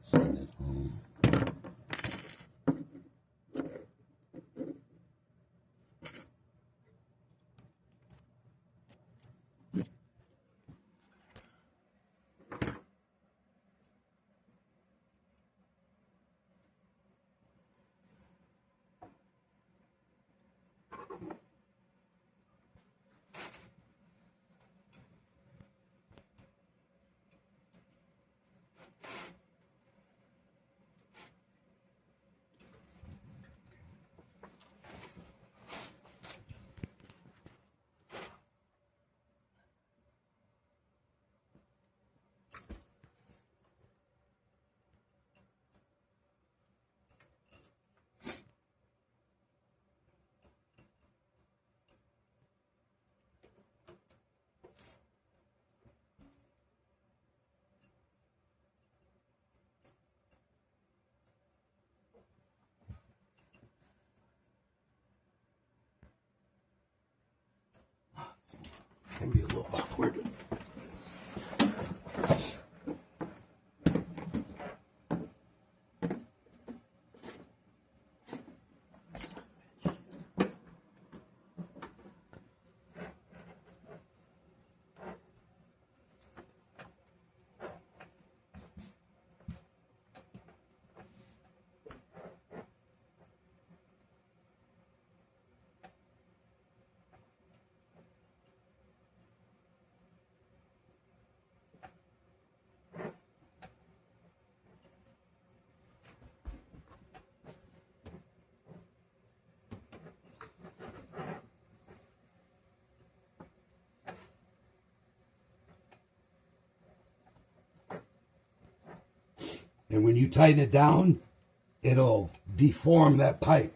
Send it home. It can be a little awkward. And when you tighten it down, it'll deform that pipe.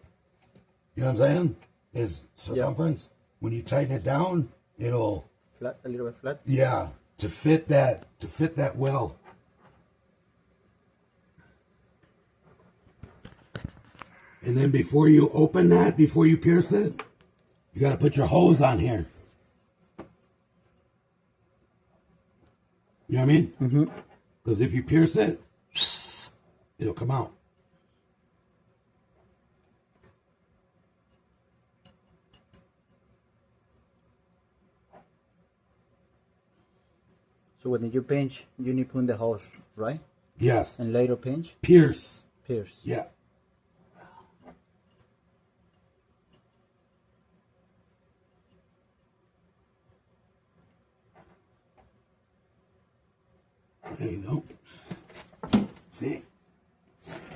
You know what I'm saying? Its circumference. Yep. When you tighten it down, it'll flat, a little bit flat. Yeah, to fit that well. And then before you open that, before you pierce it, you got to put your hose on here. You know what I mean? Mm-hmm. Because if you pierce it, it'll come out. So when you pinch, you need to put the hose, right? Yes. And later pinch? Pierce. Pierce. Yeah. There you go. See?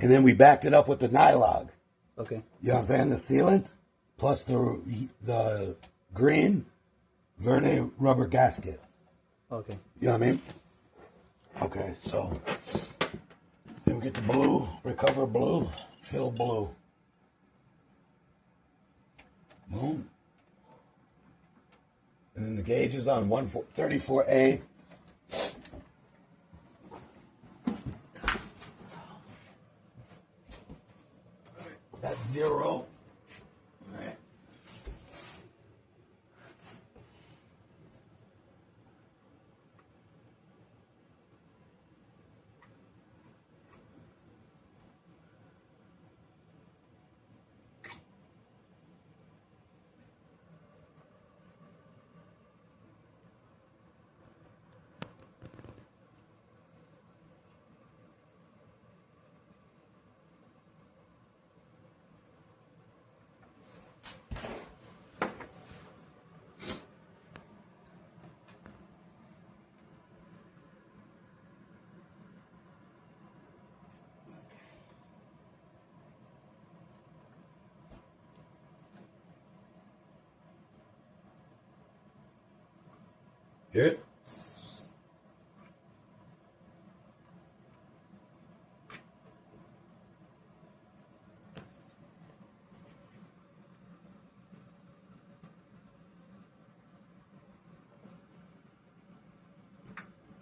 And then we backed it up with the nylon. Okay. You know what I'm saying? The sealant plus the green Verde rubber gasket. Okay. You know what I mean? Okay, so then we get the blue, recover blue, fill blue. Boom. And then the gauge is on 134A. That's 0. All right. Hear it?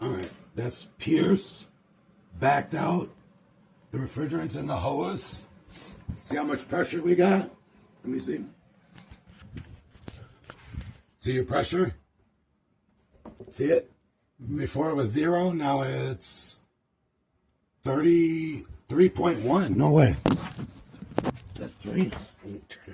All right, that's pierced, backed out. The refrigerant's in the hose. See how much pressure we got? Let me see. See your pressure? See it? Before it was 0, now it's 33.1. No way. Is that 3? Let me turn it.